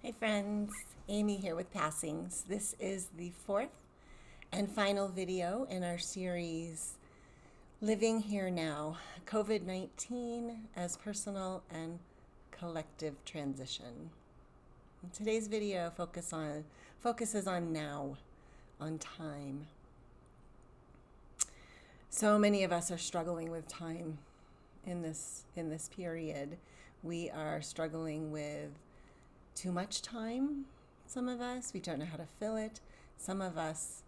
Hey friends, Amy here with Passings. This is the fourth and final video in our series, Living Here Now, COVID-19 as Personal and Collective Transition. And today's video focuses on now, on time. So many of us are struggling with time in this period. We are struggling with too much time. Some of us, we don't know how to fill it. Some of us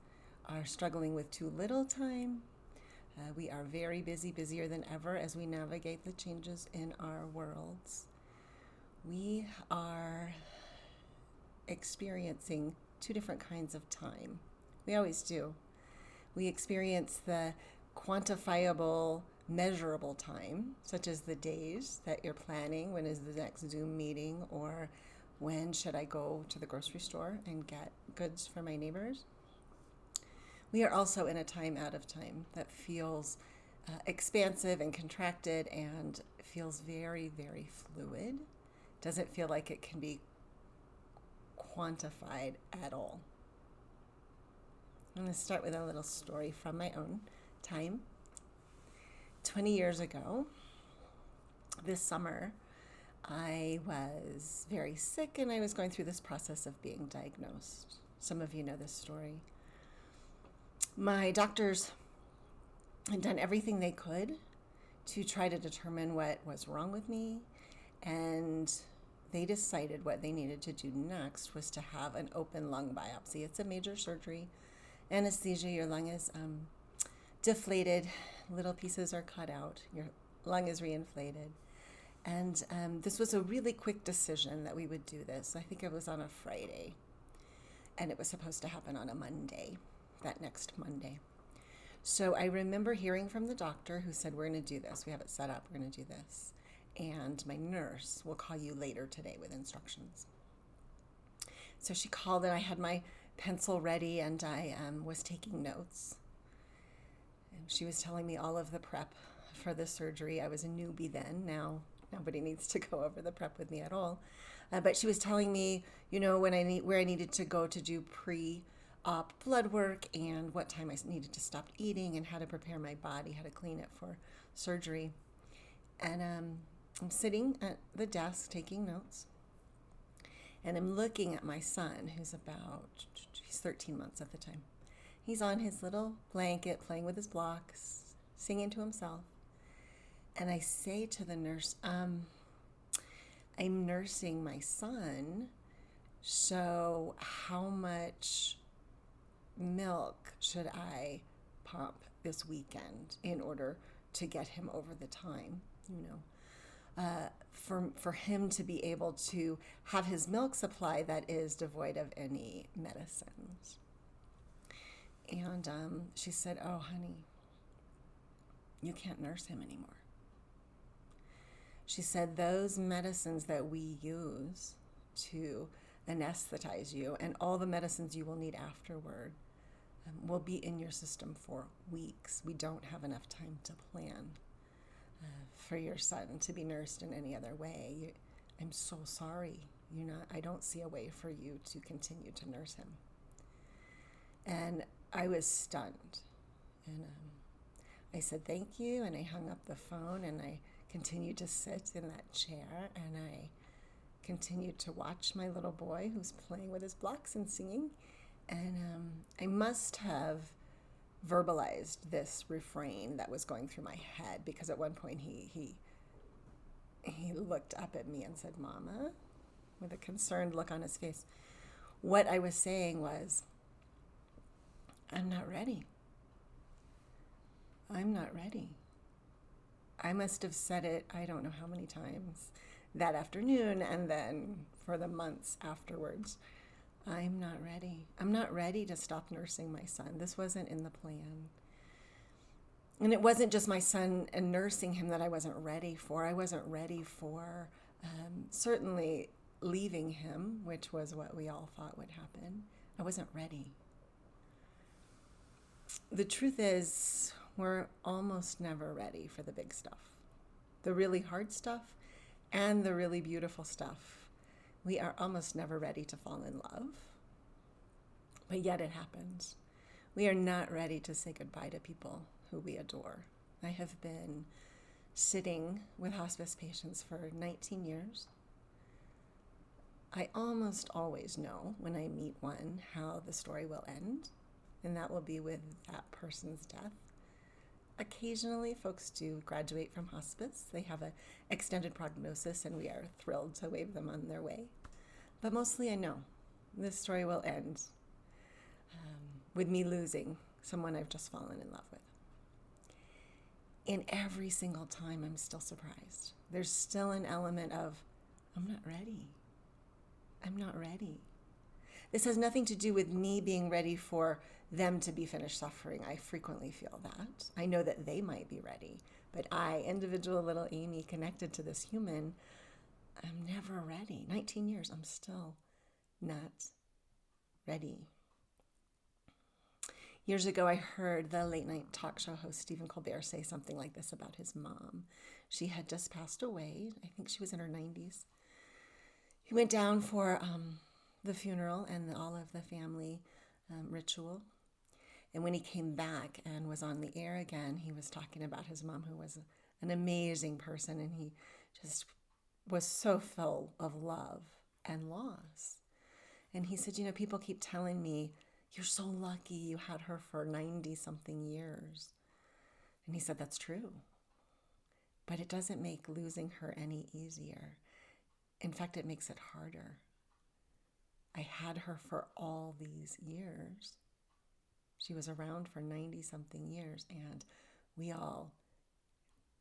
are struggling with too little time. We are very busy, busier than ever as we navigate the changes in our worlds. We are experiencing two different kinds of time. We always do. We experience the quantifiable, measurable time, such as the days that you're planning, when is the next Zoom meeting, or when should I go to the grocery store and get goods for my neighbors? We are also in a time out of time that feels expansive and contracted and feels very, very fluid. Doesn't feel like it can be quantified at all. I'm going to start with a little story from my own time. 20 years ago, this summer, I was very sick and I was going through this process of being diagnosed. Some of you know this story. My doctors had done everything they could to try to determine what was wrong with me, and they decided what they needed to do next was to have an open lung biopsy. It's a major surgery, anesthesia, your lung is deflated, little pieces are cut out, your lung is reinflated. And this was a really quick decision that we would do this. I think it was on a Friday, and it was supposed to happen on a Monday, that next Monday. So I remember hearing from the doctor who said, we're going to do this. We have it set up. We're going to do this. And my nurse will call you later today with instructions. So she called, and I had my pencil ready, and I was taking notes. And she was telling me all of the prep for the surgery. I was a newbie then. Now nobody needs to go over the prep with me at all. But she was telling me, where I needed to go to do pre-op blood work and what time I needed to stop eating and how to prepare my body, how to clean it for surgery. And I'm sitting at the desk taking notes. And I'm looking at my son, he's 13 months at the time. He's on his little blanket playing with his blocks, singing to himself. And I say to the nurse, I'm nursing my son, so how much milk should I pump this weekend in order to get him over the time, for him to be able to have his milk supply that is devoid of any medicines. And she said, oh, honey, you can't nurse him anymore. She said, those medicines that we use to anesthetize you and all the medicines you will need afterward will be in your system for weeks. We don't have enough time to plan for your son to be nursed in any other way. I'm so sorry. I don't see a way for you to continue to nurse him. And I was stunned. And I said, thank you. And I hung up the phone, and I continued to sit in that chair, and I continued to watch my little boy who's playing with his blocks and singing. And I must have verbalized this refrain that was going through my head, because at one point he looked up at me and said, Mama, with a concerned look on his face. What I was saying was, I'm not ready. I'm not ready. I must have said it, I don't know how many times that afternoon, and then for the months afterwards. I'm not ready. I'm not ready to stop nursing my son. This wasn't in the plan. And it wasn't just my son and nursing him that I wasn't ready for. I wasn't ready for certainly leaving him, which was what we all thought would happen. I wasn't ready. The truth is, we're almost never ready for the big stuff. The really hard stuff and the really beautiful stuff We are almost never ready to fall in love, but yet it happens. We are not ready to say goodbye to people who we adore. I have been sitting with hospice patients for 19 years. I almost always know when I meet one how the story will end, and that will be with that person's death. Occasionally, folks do graduate from hospice. They have an extended prognosis, and we are thrilled to wave them on their way. But mostly I know this story will end with me losing someone I've just fallen in love with. And every single time I'm still surprised. There's still an element of, I'm not ready. I'm not ready. This has nothing to do with me being ready for them to be finished suffering. I frequently feel that. I know that they might be ready, but I, individual little Amy, connected to this human, I'm never ready. 19 years, I'm still not ready. Years ago, I heard the late night talk show host Stephen Colbert say something like this about his mom. She had just passed away. I think she was in her 90s. He went down for the funeral and all of the family ritual. And when he came back and was on the air again, he was talking about his mom, who was an amazing person, and he just was so full of love and loss. And he said, people keep telling me, you're so lucky you had her for 90-something years. And he said, that's true. But it doesn't make losing her any easier. In fact, it makes it harder. I had her for all these years. She was around for 90-something years, and we all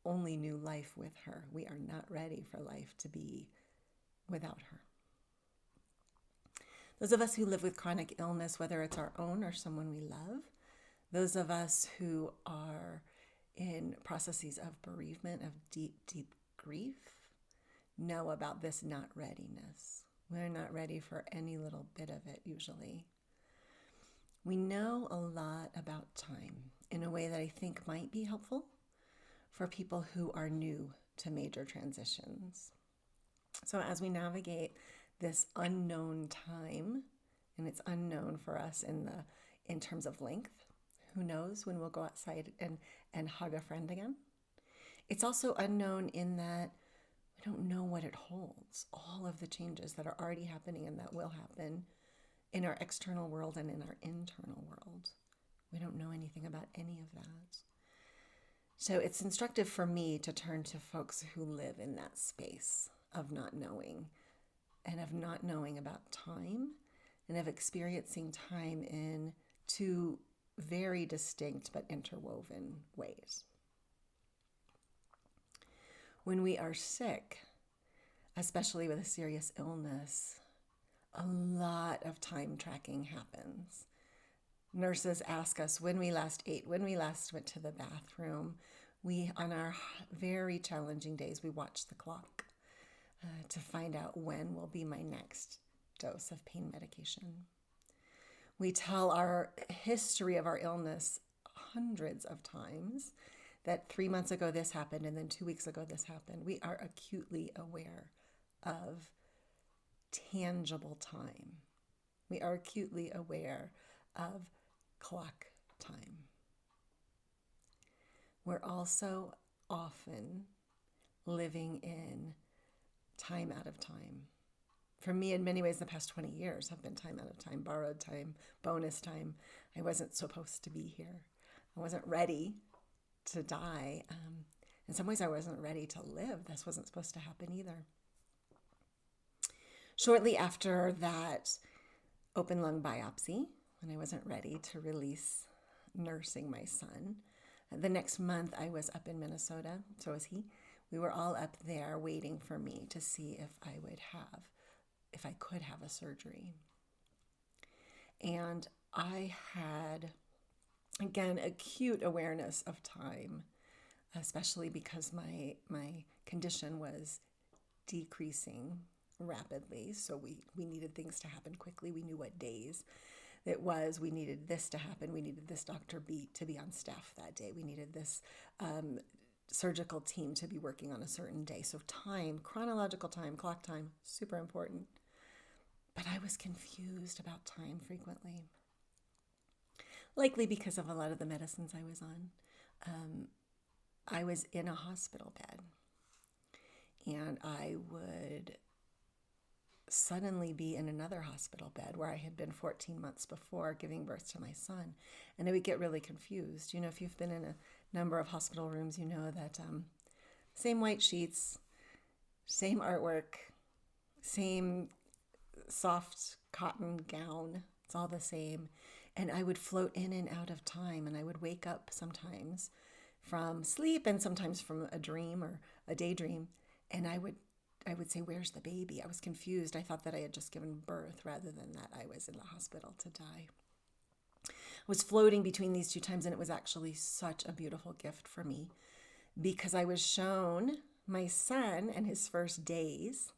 only knew life with her. We are not ready for life to be without her. Those of us who live with chronic illness, whether it's our own or someone we love, those of us who are in processes of bereavement, of deep, deep grief, know about this not readiness. We're not ready for any little bit of it, usually. We know a lot about time in a way that I think might be helpful for people who are new to major transitions. So as we navigate this unknown time, and it's unknown for us in terms of length, who knows when we'll go outside and hug a friend again. It's also unknown in that we don't know what it holds, all of the changes that are already happening and that will happen in our external world and in our internal world. We don't know anything about any of that. So it's instructive for me to turn to folks who live in that space of not knowing, and of not knowing about time, and of experiencing time in two very distinct but interwoven ways. When we are sick, especially with a serious illness, a lot of time tracking happens. Nurses ask us when we last ate, when we last went to the bathroom. On our very challenging days, we watch the clock to find out when will be my next dose of pain medication. We tell our history of our illness hundreds of times, that 3 months ago this happened and then 2 weeks ago this happened. We are acutely aware of tangible time. We are acutely aware of clock time. We're also often living in time out of time. For me, in many ways, the past 20 years have been time out of time, borrowed time, bonus time. I wasn't supposed to be here. I wasn't ready to die. In some ways, I wasn't ready to live. This wasn't supposed to happen either. Shortly after that open lung biopsy, when I wasn't ready to release nursing my son, the next month I was up in Minnesota, so was he. We were all up there waiting for me to see if I could have a surgery. And I had, again, acute awareness of time, especially because my condition was decreasing rapidly. So we needed things to happen quickly. We knew what days it was. We needed this to happen. We needed this Dr. B to be on staff that day. We needed this surgical team to be working on a certain day. So time, chronological time, clock time, super important. But I was confused about time frequently, likely because of a lot of the medicines I was on. I was in a hospital bed, and I would suddenly be in another hospital bed where I had been 14 months before giving birth to my son. And I would get really confused. If you've been in a number of hospital rooms, you know that same white sheets, same artwork, same soft cotton gown. It's all the same. And I would float in and out of time, and I would wake up sometimes from sleep and sometimes from a dream or a daydream. And I would say, where's the baby? I was confused. I thought that I had just given birth rather than that I was in the hospital to die. I was floating between these two times, and it was actually such a beautiful gift for me because I was shown my son and his first days,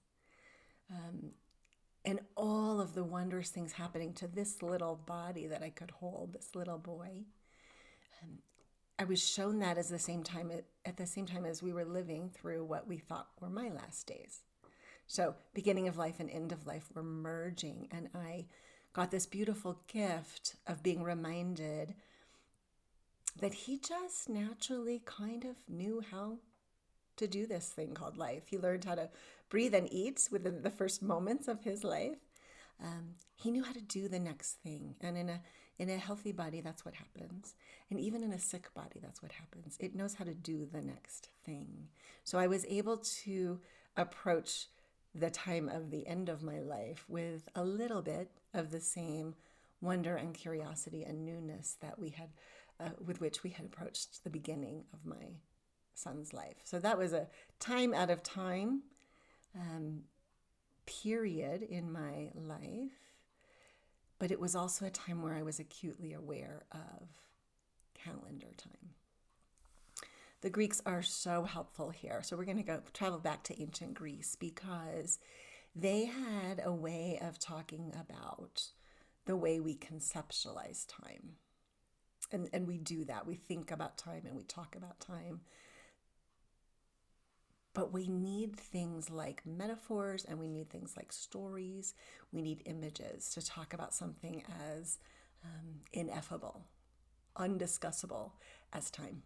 and all of the wondrous things happening to this little body that I could hold, this little boy. I was shown that at the same time as we were living through what we thought were my last days. So beginning of life and end of life were merging, and I got this beautiful gift of being reminded that he just naturally kind of knew how to do this thing called life. He learned how to breathe and eat within the first moments of his life. He knew how to do the next thing. And in a healthy body, that's what happens. And even in a sick body, that's what happens. It knows how to do the next thing. So I was able to approach the time of the end of my life with a little bit of the same wonder and curiosity and newness that we had, with which we had approached the beginning of my son's life. So that was a time out of time period in my life, but it was also a time where I was acutely aware of calendar time. The Greeks are so helpful here. So we're going to travel back to ancient Greece because they had a way of talking about the way we conceptualize time. And we do that. We think about time and we talk about time. But we need things like metaphors, and we need things like stories. We need images to talk about something as ineffable, undiscussable as time.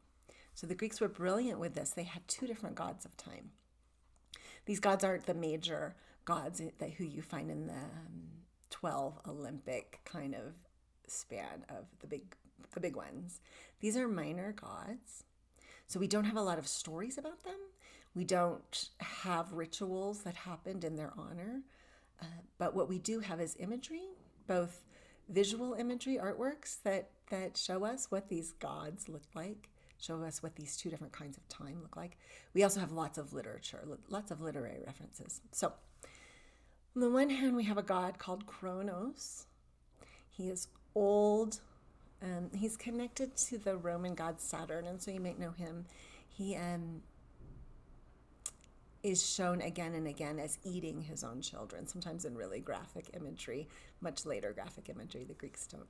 So the Greeks were brilliant with this. They had two different gods of time. These gods aren't the major gods who you find in the 12 Olympic kind of span of the big ones. These are minor gods. So we don't have a lot of stories about them. We don't have rituals that happened in their honor. But what we do have is imagery, both visual imagery, artworks that show us what these gods look like, show us what these two different kinds of time look like. We also have lots of literature, lots of literary references. So on the one hand, we have a god called Kronos. He is old. He's connected to the Roman god Saturn, and so you might know him. He is shown again and again as eating his own children, sometimes in really graphic imagery, much later graphic imagery. The Greeks don't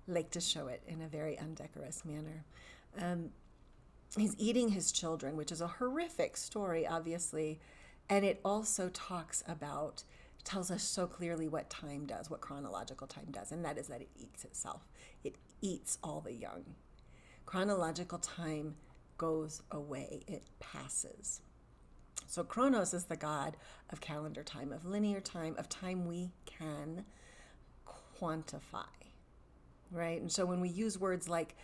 like to show it in a very undecorous manner. He's eating his children, which is a horrific story, obviously, and it also tells us so clearly what time does, what chronological time does, and that is that it eats itself. It eats all the young. Chronological time goes away. It passes. So Kronos is the god of calendar time, of linear time, of time we can quantify, right? And so when we use words like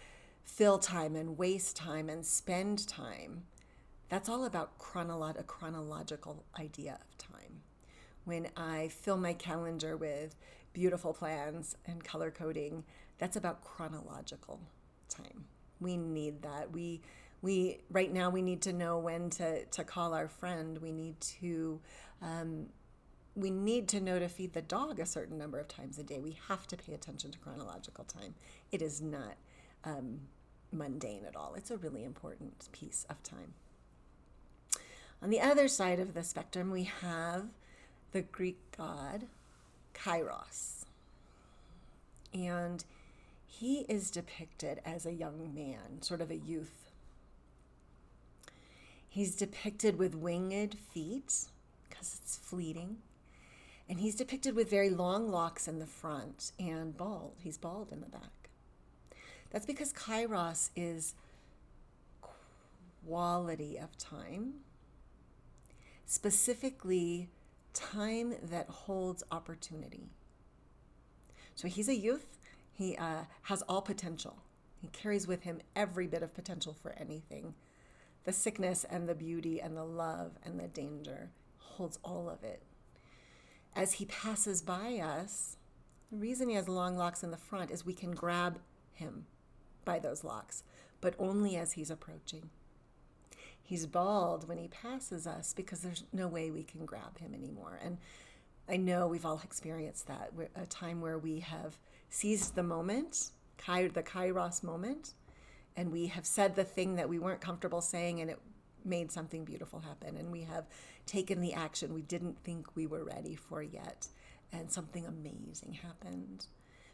fill time and waste time and spend time, that's all about a chronological idea of time. When I fill my calendar with beautiful plans and color coding, that's about chronological time. We need that. We right now we need to know when to call our friend. We need to know to feed the dog a certain number of times a day. We have to pay attention to chronological time. It is not mundane at all. It's a really important piece of time. On the other side of the spectrum, we have the Greek god Kairos. And he is depicted as a young man, sort of a youth. He's depicted with winged feet because it's fleeting. And he's depicted with very long locks in the front and bald. He's bald in the back. That's because Kairos is quality of time, specifically time that holds opportunity. So he's a youth. He has all potential. He carries with him every bit of potential for anything. The sickness and the beauty and the love and the danger holds all of it. As he passes by us, the reason he has long locks in the front is we can grab him by those locks, but only as he's approaching. He's bald when he passes us because there's no way we can grab him anymore. And I know we've all experienced that, a time where we have seized the moment, the Kairos moment, and we have said the thing that we weren't comfortable saying, and it made something beautiful happen. And we have taken the action we didn't think we were ready for yet, and something amazing happened.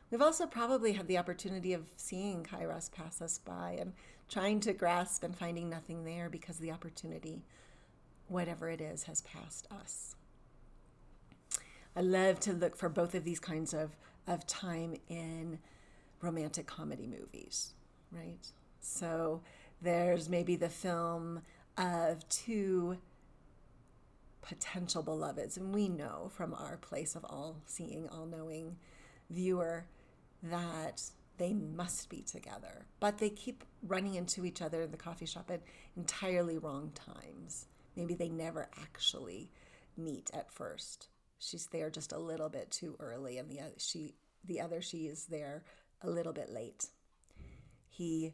We've also probably had the opportunity of seeing Kairos pass us by and trying to grasp and finding nothing there because the opportunity, whatever it is, has passed us. I love to look for both of these kinds of time in romantic comedy movies, right? So there's maybe the film of two potential beloveds, and we know from our place of all-seeing, all-knowing viewer that they must be together, but they keep running into each other in the coffee shop at entirely wrong times. Maybe they never actually meet at first. She's there just a little bit too early, and the other she is there a little bit late. He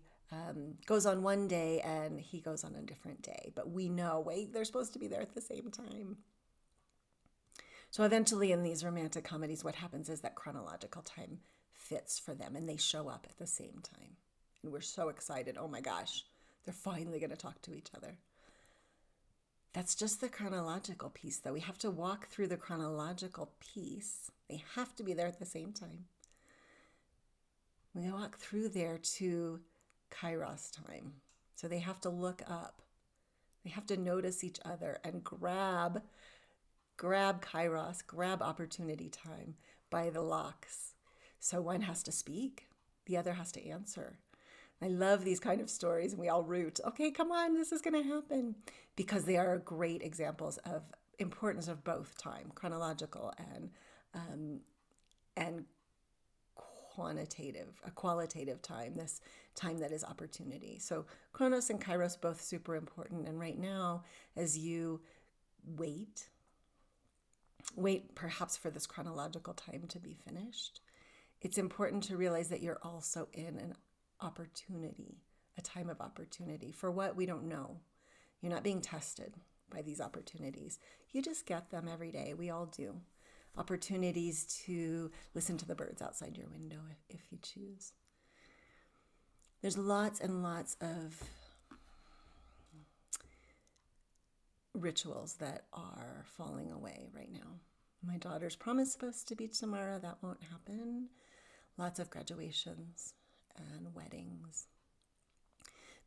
goes on one day and he goes on a different day, but we know, wait, they're supposed to be there at the same time. So eventually in these romantic comedies, what happens is that chronological time fits for them and they show up at the same time. And we're so excited. Oh my gosh, they're finally going to talk to each other. That's just the chronological piece, though. We have to walk through the chronological piece. They have to be there at the same time. We walk through there to Kairos time. So they have to look up. They have to notice each other and grab Kairos, grab opportunity time by the locks. So one has to speak, the other has to answer. I love these kind of stories, and we all root, okay, come on, this is going to happen, because they are great examples of importance of both time, chronological and qualitative time, this time that is opportunity. So Chronos and Kairos, both super important. And right now, as you wait perhaps for this chronological time to be finished, it's important to realize that you're also in an opportunity, a time of opportunity for what we don't know. You're not being tested by these opportunities. You just get them every day. We all do. Opportunities to listen to the birds outside your window if you choose. There's lots and lots of rituals that are falling away right now. My daughter's prom is supposed to be tomorrow. That won't happen. Lots of graduations and weddings.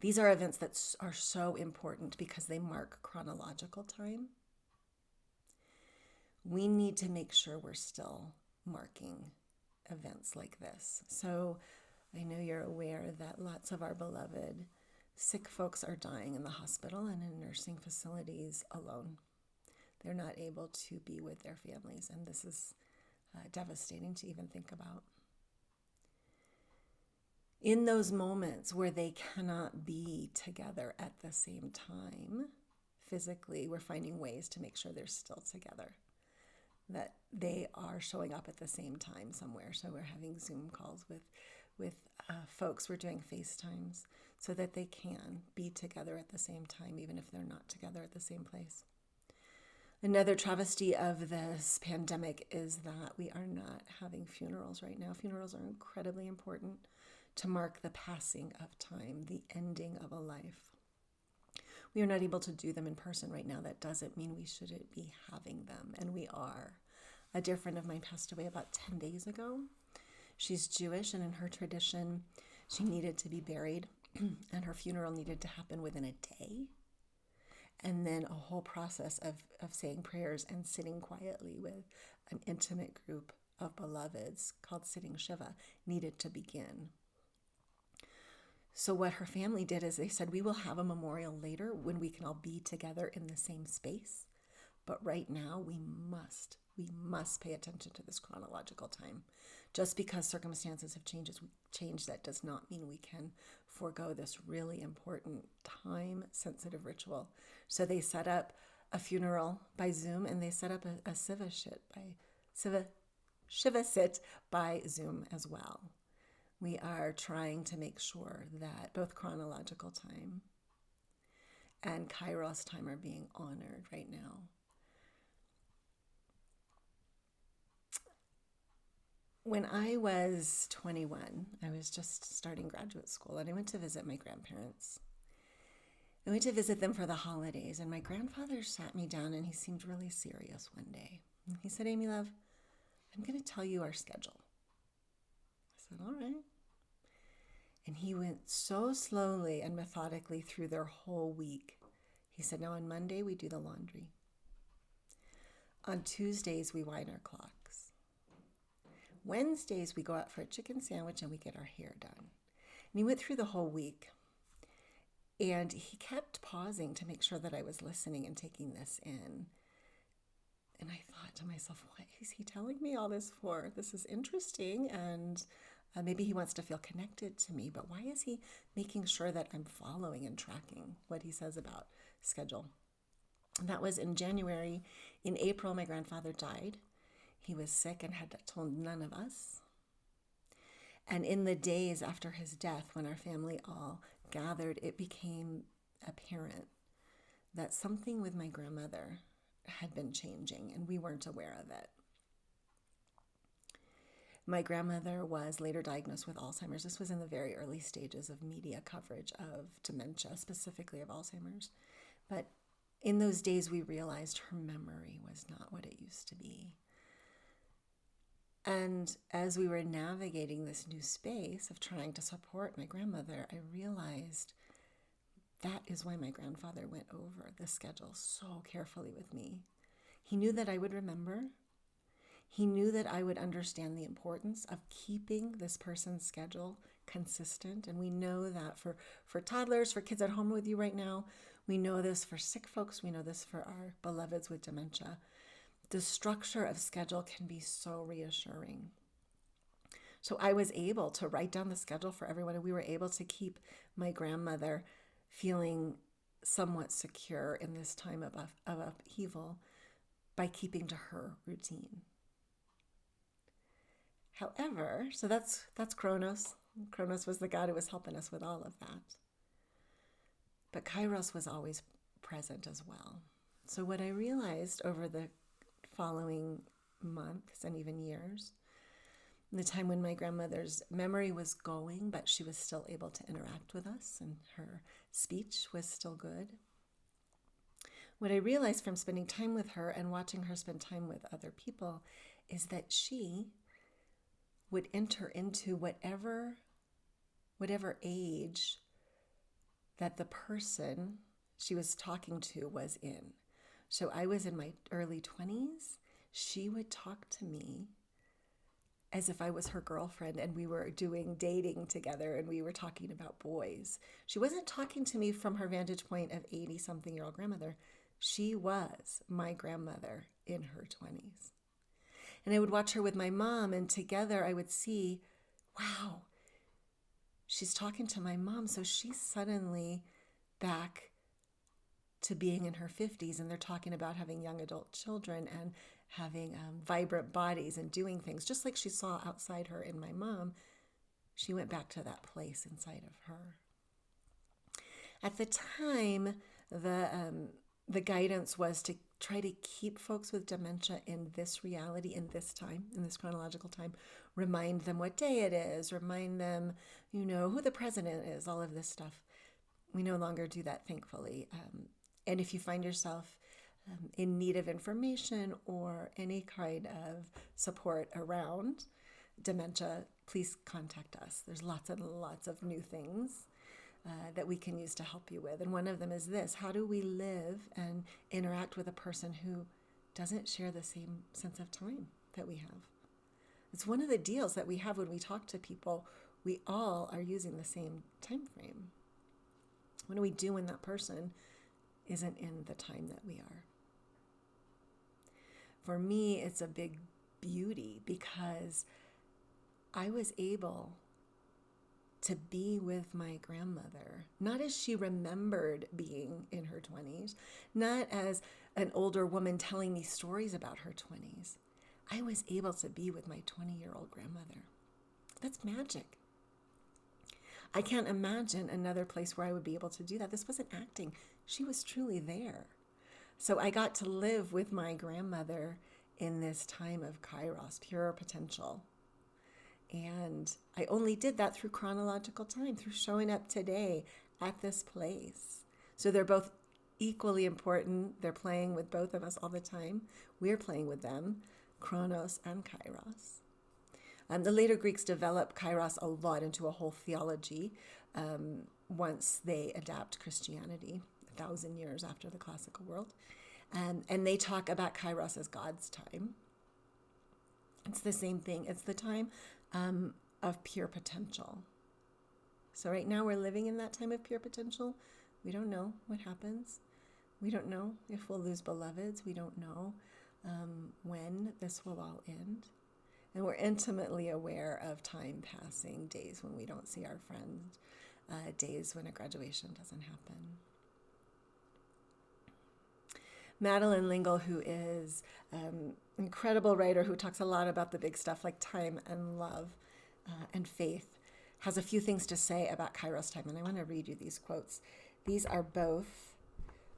These are events that are so important because they mark chronological time. We need to make sure we're still marking events like this. So I know you're aware that lots of our beloved sick folks are dying in the hospital and in nursing facilities alone. They're not able to be with their families, and this is devastating to even think about. In those moments where they cannot be together at the same time, physically, we're finding ways to make sure they're still together, that they are showing up at the same time somewhere. So we're having Zoom calls with folks. We're doing FaceTimes so that they can be together at the same time, even if they're not together at the same place. Another travesty of this pandemic is that we are not having funerals right now. Funerals are incredibly important to mark the passing of time, the ending of a life. We are not able to do them in person right now. That doesn't mean we shouldn't be having them, and we are. A dear friend of mine passed away about 10 days ago. She's Jewish, and in her tradition, she needed to be buried, and her funeral needed to happen within a day. And then a whole process of saying prayers and sitting quietly with an intimate group of beloveds called Sitting Shiva needed to begin. So what her family did is they said, we will have a memorial later when we can all be together in the same space. But right now we must pay attention to this chronological time. Just because circumstances have changed, that does not mean we can forego this really important time-sensitive ritual. So they set up a funeral by Zoom, and they set up a Shiva sit by Zoom as well. We are trying to make sure that both chronological time and Kairos time are being honored right now. When I was 21, I was just starting graduate school, and I went to visit my grandparents. I went to visit them for the holidays, and my grandfather sat me down, and he seemed really serious one day. He said, Amy, love, I'm going to tell you our schedule. I said, all right. And he went so slowly and methodically through their whole week. He said, now on Monday, we do the laundry. On Tuesdays, we wind our clocks. Wednesdays, we go out for a chicken sandwich and we get our hair done. And he went through the whole week. And he kept pausing to make sure that I was listening and taking this in. And I thought to myself, what is he telling me all this for? This is interesting, and maybe he wants to feel connected to me, but why is he making sure that I'm following and tracking what he says about schedule? And that was in January. In April, my grandfather died. He was sick and had told none of us. And in the days after his death, when our family all gathered, it became apparent that something with my grandmother had been changing, and we weren't aware of it. My grandmother was later diagnosed with Alzheimer's. This was in the very early stages of media coverage of dementia, specifically of Alzheimer's. But in those days, we realized her memory was not what it used to be. And as we were navigating this new space of trying to support my grandmother, I realized that is why my grandfather went over the schedule so carefully with me. He knew that I would remember. He knew that I would understand the importance of keeping this person's schedule consistent. And we know that for toddlers, for kids at home with you right now, we know this for sick folks, we know this for our beloveds with dementia. The structure of schedule can be so reassuring. So I was able to write down the schedule for everyone, and we were able to keep my grandmother feeling somewhat secure in this time of upheaval by keeping to her routine. However, so that's Kronos. Kronos was the god who was helping us with all of that. But Kairos was always present as well. So what I realized over the following months and even years, the time when my grandmother's memory was going, but she was still able to interact with us and her speech was still good. What I realized from spending time with her and watching her spend time with other people is that she would enter into whatever age that the person she was talking to was in. So I was in my early 20s. She would talk to me as if I was her girlfriend and we were doing dating together and we were talking about boys. She wasn't talking to me from her vantage point of 80-something-year-old grandmother. She was my grandmother in her 20s. And I would watch her with my mom, and together I would see, wow, she's talking to my mom, so she's suddenly back to being in her 50s, and they're talking about having young adult children and having vibrant bodies and doing things. Just like she saw outside her in my mom, she went back to that place inside of her. At the time, the guidance was to try to keep folks with dementia in this reality, in this time, in this chronological time. Remind them what day it is. Remind them, who the president is, all of this stuff. We no longer do that, thankfully. And if you find yourself in need of information or any kind of support around dementia, please contact us. There's lots and lots of new things that we can use to help you with. And one of them is this: how do we live and interact with a person who doesn't share the same sense of time that we have? It's one of the deals that we have when we talk to people. We all are using the same time frame. What do we do when that person isn't in the time that we are? For me, it's a big beauty because I was able to be with my grandmother, not as she remembered being in her 20s, not as an older woman telling me stories about her 20s. I was able to be with my 20-year-old grandmother. That's magic. I can't imagine another place where I would be able to do that. This wasn't acting. She was truly there. So I got to live with my grandmother in this time of Kairos, pure potential. And I only did that through chronological time, through showing up today at this place. So they're both equally important. They're playing with both of us all the time. We're playing with them, Chronos and Kairos. The later Greeks developed Kairos a lot into a whole theology once they adapt Christianity, 1,000 years after the classical world. And they talk about Kairos as God's time. It's the same thing. It's the time of pure potential. So right now we're living in that time of pure potential. We don't know what happens. We don't know if we'll lose beloveds. We don't know when this will all end. And we're intimately aware of time passing, days when we don't see our friends, days when a graduation doesn't happen. Madeleine L'Engle, who is an incredible writer who talks a lot about the big stuff like time and love and faith, has a few things to say about Kairos time. And I want to read you these quotes. These are both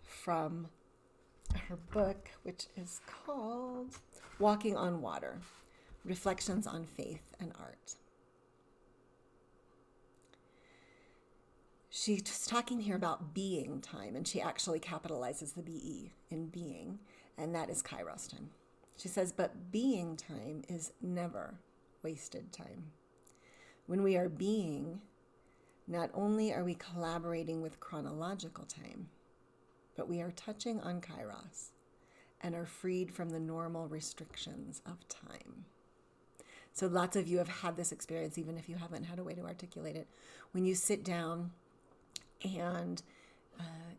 from her book, which is called Walking on Water: Reflections on Faith and Art. She's talking here about being time, and she actually capitalizes the BE in being, and that is Kairos time. She says, but being time is never wasted time. When we are being, not only are we collaborating with chronological time, but we are touching on Kairos and are freed from the normal restrictions of time. So lots of you have had this experience, even if you haven't had a way to articulate it. When you sit down and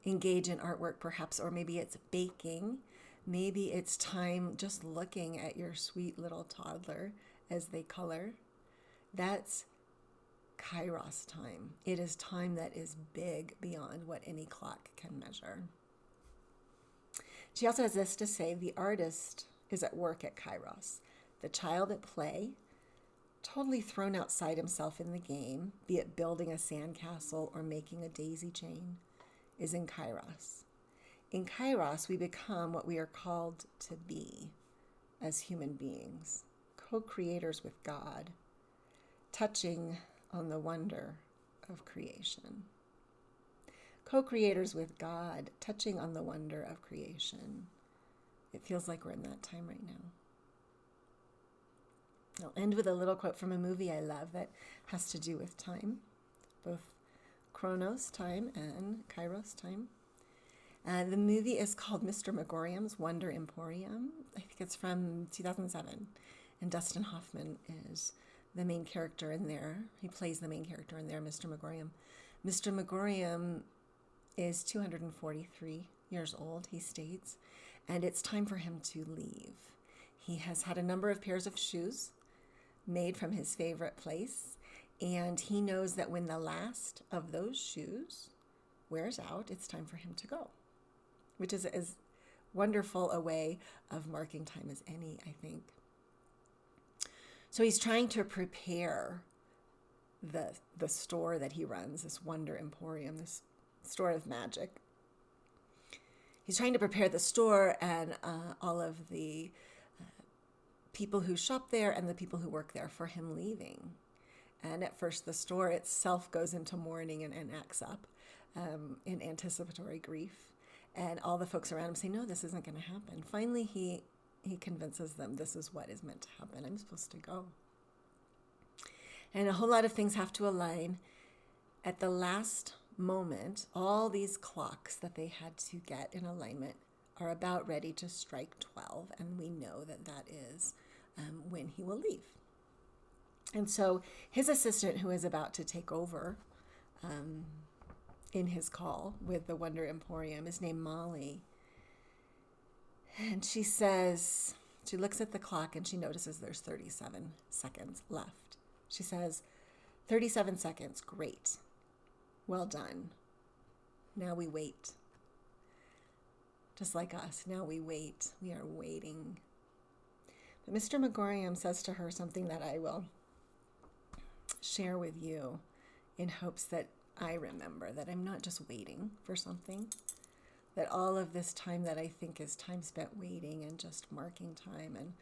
engage in artwork perhaps, or maybe it's baking, maybe it's time just looking at your sweet little toddler as they color. That's Kairos time. It is time that is big beyond what any clock can measure. She also has this to say: the artist is at work at Kairos. The child at play, totally thrown outside himself in the game, be it building a sandcastle or making a daisy chain, is in Kairos. In Kairos, we become what we are called to be as human beings, co-creators with God, touching on the wonder of creation. Co-creators with God, touching on the wonder of creation. It feels like we're in that time right now. I'll end with a little quote from a movie I love that has to do with time, both Chronos time and Kairos time. The movie is called Mr. Megorium's Wonder Emporium. I think it's from 2007, and Dustin Hoffman is the main character in there. He plays the main character in there, Mr. Megorium. Mr. Megorium is 243 years old, he states, and it's time for him to leave. He has had a number of pairs of shoes made from his favorite place, and he knows that when the last of those shoes wears out, it's time for him to go, which is as wonderful a way of marking time as any, I think. So he's trying to prepare the store that he runs, this Wonder Emporium, this store of magic. He's trying to prepare the store and all of the people who shop there and the people who work there for him leaving. And at first the store itself goes into mourning and acts up in anticipatory grief. And all the folks around him say, no, this isn't going to happen. Finally, he convinces them this is what is meant to happen. I'm supposed to go. And a whole lot of things have to align. At the last moment, all these clocks that they had to get in alignment are about ready to strike 12, and we know that that is when he will leave. And so his assistant, who is about to take over in his call with the Wonder Emporium, is named Molly. And she says, she looks at the clock and she notices there's 37 seconds left. She says, 37 seconds, great. Well done. Now we wait. Just like us, now we wait. We are waiting. But Mr. Megorium says to her something that I will share with you in hopes that I remember that I'm not just waiting for something, that all of this time that I think is time spent waiting and just marking time and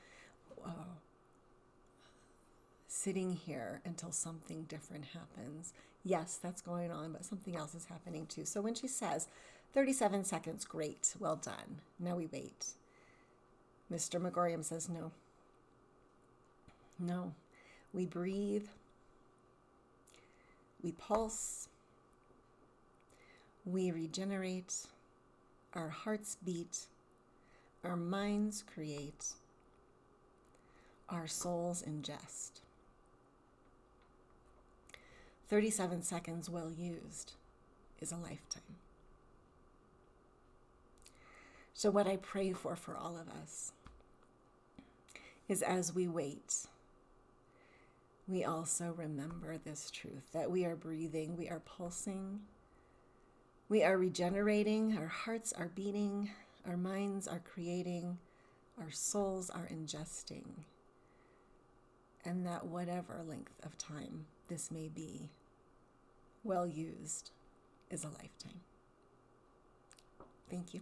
sitting here until something different happens. Yes, that's going on, but something else is happening too. So when she says, 37 seconds, great, well done, now we wait, Mr. Megorium says, no. No. We breathe. We pulse. We regenerate. Our hearts beat. Our minds create. Our souls ingest. 37 seconds well used is a lifetime. So what I pray for all of us is as we wait, we also remember this truth, that we are breathing, we are pulsing, we are regenerating, our hearts are beating, our minds are creating, our souls are ingesting, and that whatever length of time this may be, well used is a lifetime. Thank you.